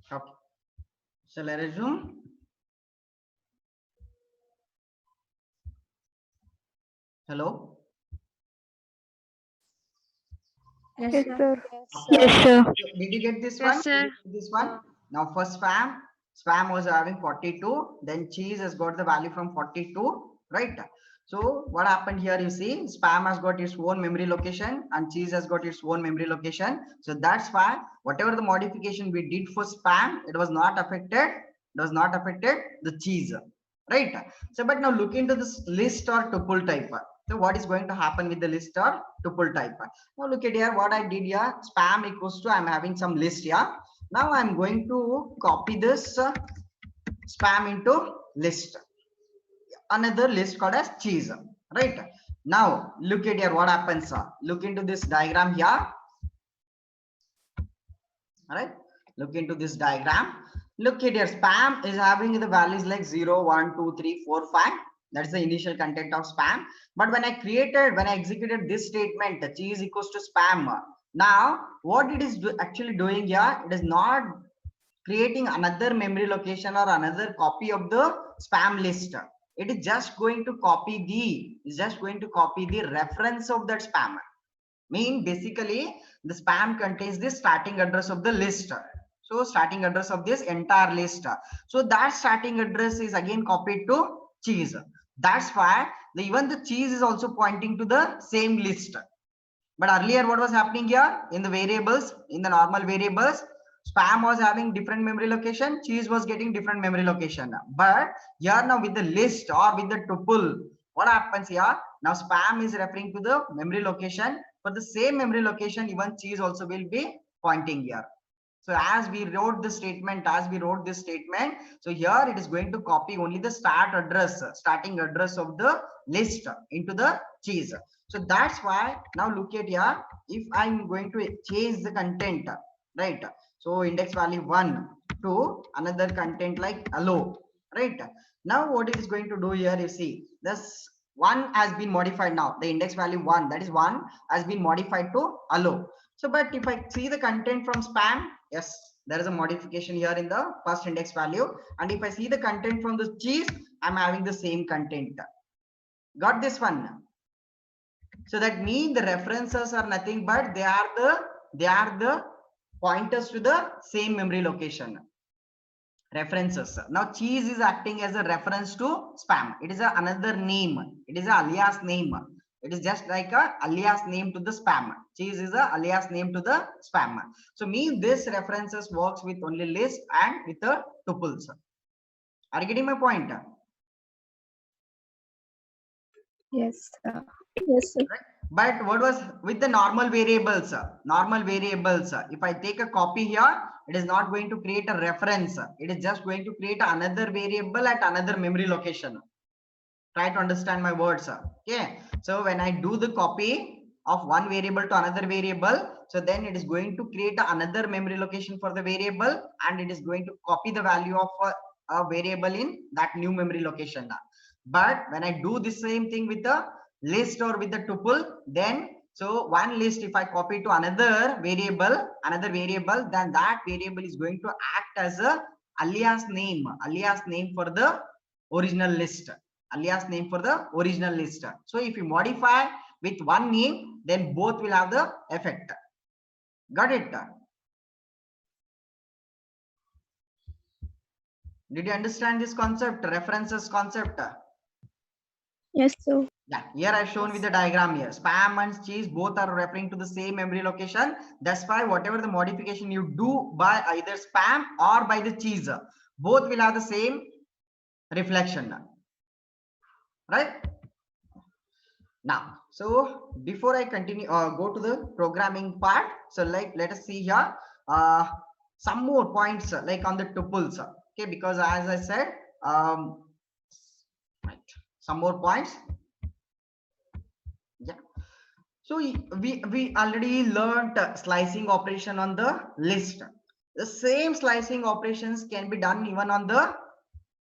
Okay. Shall I resume? Hello. Yes, Yes, sir. sir. Okay. Yes, sir. Did you get this one? Yes, Did you sir. get this one? Now for spam was having 42. Then cheese has got the value from 42, right? So what happened here? You see, spam has got its own memory location and cheese has got its own memory location. So that's why whatever the modification we did for spam, it was not affected. It was not affected the cheese, right? So but now look into this list or tuple type. So what is going to happen with the list or tuple type? Now look at here what I did here. Spam equals to I'm having some list here. Now I'm going to copy this spam into list. Another list called as cheese. Right. Now look at here what happens. Look into this diagram here. Alright. Look into this diagram. Look at here. Spam is having the values like 0, 1, 2, 3, 4, 5. That's the initial content of spam. But when I executed this statement, cheese equals to spam. Now, what it is actually doing here, it is not creating another memory location or another copy of the spam list. It is just going to copy the reference of that spam. Mean basically the spam contains the starting address of the list. So starting address of this entire list. So that starting address is again copied to cheese. That's why even the cheese is also pointing to the same list. But earlier what was happening here in the variables, in the normal variables, spam was having different memory location, cheese was getting different memory location. But here now with the list or with the tuple, what happens here? Now spam is referring to the memory location. For the same memory location, even cheese also will be pointing here. So as we wrote this statement, so here it is going to copy only the starting address of the list into the cheese. So that's why now look at here. If I'm going to change the content, right? So index value 1 to another content like hello, right? Now what it is going to do here, you see this one has been modified. Now the index value 1, that is 1, has been modified to hello. So but if I see the content from spam, yes, there is a modification here in the first index value. And if I see the content from the cheese, I'm having the same content. Got this one? So that means the references are nothing but they are the pointers to the same memory location. References. Now cheese is acting as a reference to spam. It is another name. It is a alias name. It is just like a alias name to the spam. Cheese is a alias name to the spam. So mean this references works with only list and with the tuples. Are you getting my point? Yes, sir. Yes, sir. But what was with the normal variables? If I take a copy here, it is not going to create a reference. It is just going to create another variable at another memory location. Try to understand my words. Okay. So when I do the copy of one variable to another variable, so then it is going to create another memory location for the variable, and it is going to copy the value of a variable in that new memory location. But when I do the same thing with the list or with the tuple, then so one list, if I copy to another variable, then that variable is going to act as a alias name for the original list. So if you modify with one name, then both will have the effect. Got it? Did you understand this concept, references concept? Yes, sir. Yeah, here I've shown with the diagram here. Spam and cheese both are referring to the same memory location. That's why whatever the modification you do by either spam or by the cheese, both will have the same reflection. Right? Now, so before I continue, go to the programming part. So like, let us see here some more points like on the tuples. Okay, because as I said, right, some more points. Yeah. So we already learned slicing operation on the list. The same slicing operations can be done even on the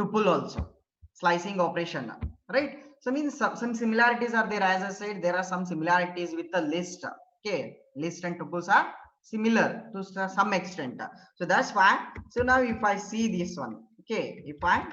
tuple also. Slicing operation, right? So means some similarities are there. As I said, there are some similarities with the list. Okay, list and tuples are similar to some extent. So that's why. So now if I see this one, okay, if I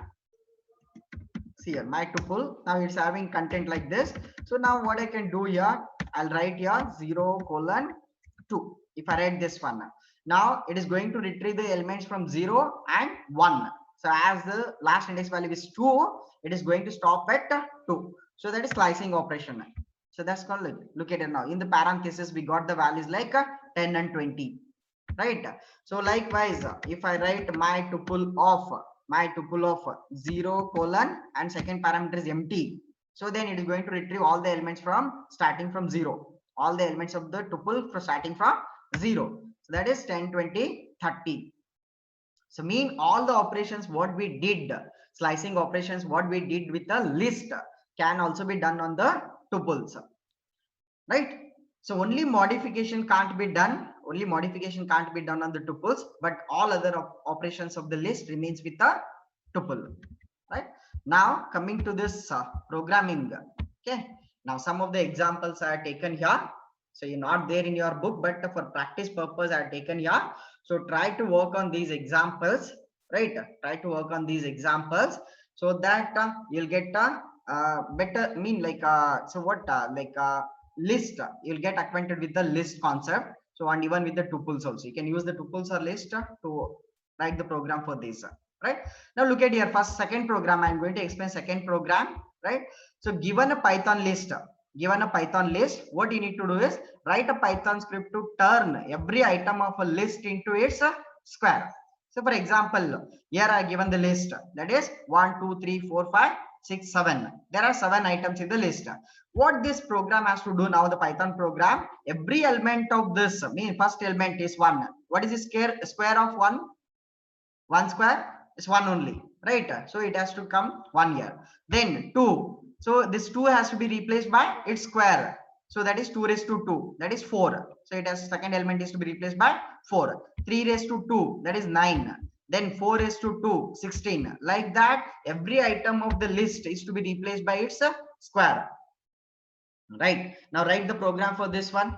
see here my tuple, now it's having content like this. So now what I can do here, I'll write here 0:2. If I write this one, now it is going to retrieve the elements from 0 and 1. So as the last index value is 2, it is going to stop at 2. So that is slicing operation. So that's called, look at it now. In the parentheses, we got the values like 10 and 20, right? So likewise, if I write my tuple of 0 colon and second parameter is empty, so then it is going to retrieve all the elements from starting from 0, all the elements of the tuple for starting from 0. So that is 10, 20, 30. So mean all the operations what we did, slicing operations what we did with a list can also be done on the tuples, right? So only modification can't be done on the tuples, but all other operations of the list remains with a tuple, right? Now coming to this programming, okay, now some of the examples are taken here. So you're not there in your book, but for practice purpose I have taken here. So try to work on these examples, right? Try to work on these examples so that you'll get a better list. You'll get acquainted with the list concept. So and even with the tuples also, you can use the tuples or list to write the program for this, right? Now look at here, first second program. I'm going to explain second program, right? So given a Python list, what you need to do is write a Python script to turn every item of a list into its square. So for example, here I given the list, that is 1 2 3 4 5 6 7. There are 7 items in the list. What this program has to do now, the Python program, every element of this, first element is 1. What is the square of 1? 1 square is 1 only, right? So it has to come 1 here. Then 2. So this 2 has to be replaced by its square. So that is 2 raised to 2. That is 4. So it has second element is to be replaced by 4. 3 raised to 2. That is 9. Then 4 raised to 2, 16. Like that, every item of the list is to be replaced by its square. Right. Now write the program for this one.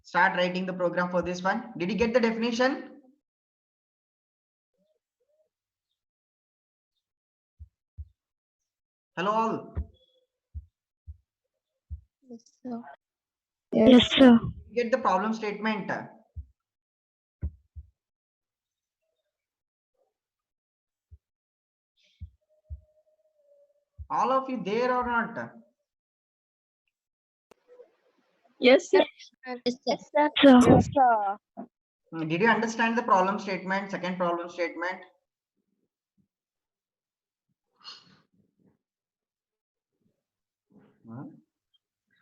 Start writing the program for this one. Did you get the definition? Hello all. Yes, sir. Yes, sir. Get the problem statement. All of you there or not? Yes, sir. Yes, sir. Sir. Yes, sir. Did you understand the problem statement, second problem statement? Huh?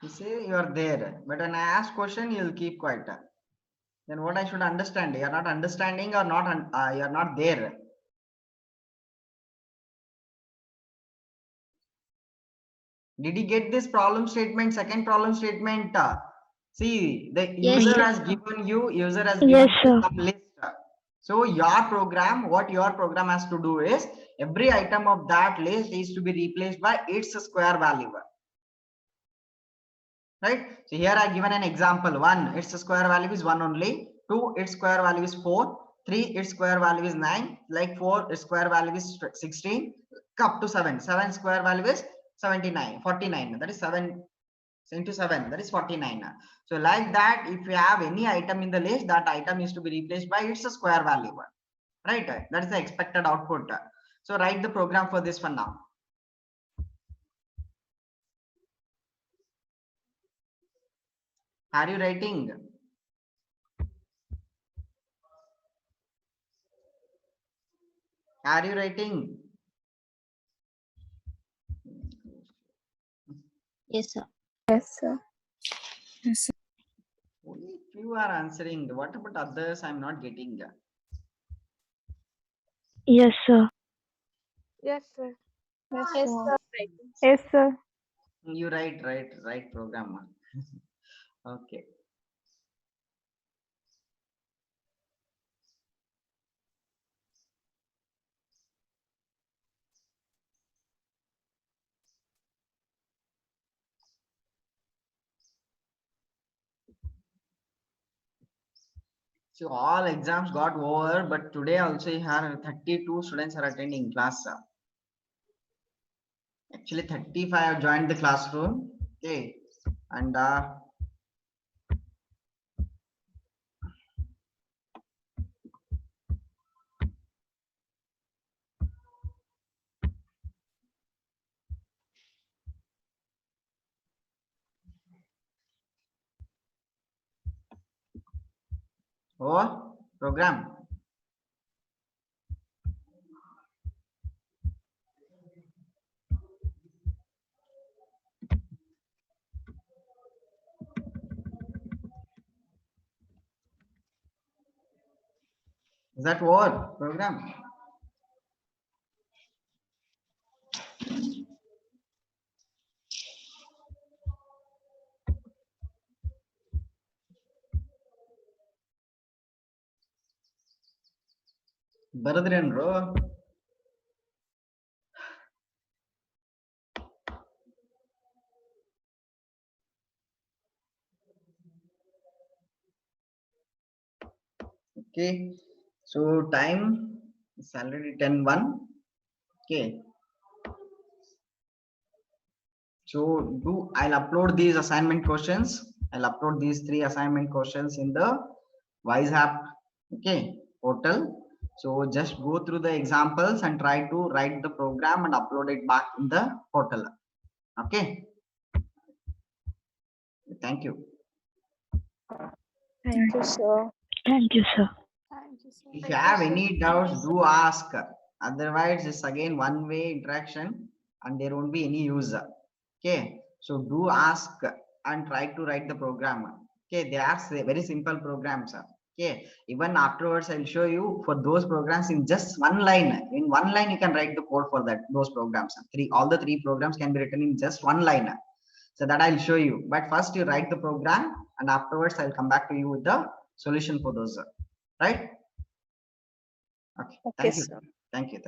You say you are there, but when I ask question, you'll keep quiet. Then what I should understand? You are not understanding or not? You are not there. Did you get this problem statement? Second problem statement. See, the Yes, user sir. has given you. User has Yes, given sir. you some list. So your program, what your program has to do is every item of that list is to be replaced by its square value. Right? So here I given an example. 1, its square value is 1 only. 2, its square value is 4. 3, its square value is 9. Like 4, its square value is 16. Up to 7. 7 square value is 79, 49. That is 7 into 7. That is 49. So like that, if you have any item in the list, that item is to be replaced by its square value. Right? That is the expected output. So write the program for this one now. Are you writing? Are you writing? Yes, sir. Yes, sir. Only if you are answering. What about others? I'm not getting. Yes, sir. Yes, sir. Yes, Yes, sir. sir. Yes, sir. You write program. Okay. So all exams got over, but today also here 32 students are attending class. Actually 35 have joined the classroom. Okay, and oh, program. Is that what program? ಬರದ್ರೇನ್ರು? Okay, so time is already 10:01. Okay, so I'll upload these assignment questions. I'll upload these 3 assignment questions in the Wise app, okay, portal. So just go through the examples and try to write the program and upload it back in the portal. Okay, thank you. Thank you, sir. Thank you, sir. If you have any doubts, do ask. Otherwise, it's again one-way interaction and there won't be any use. Okay, so do ask and try to write the program. Okay, they are very simple programs. Okay, even afterwards I'll show you for those programs in just one line. In one line you can write the code for those programs. All the 3 programs can be written in just one line. So that I'll show you, but first you write the program and afterwards I'll come back to you with the solution for those, right? Okay, Okay, thank you. sir. Thank you.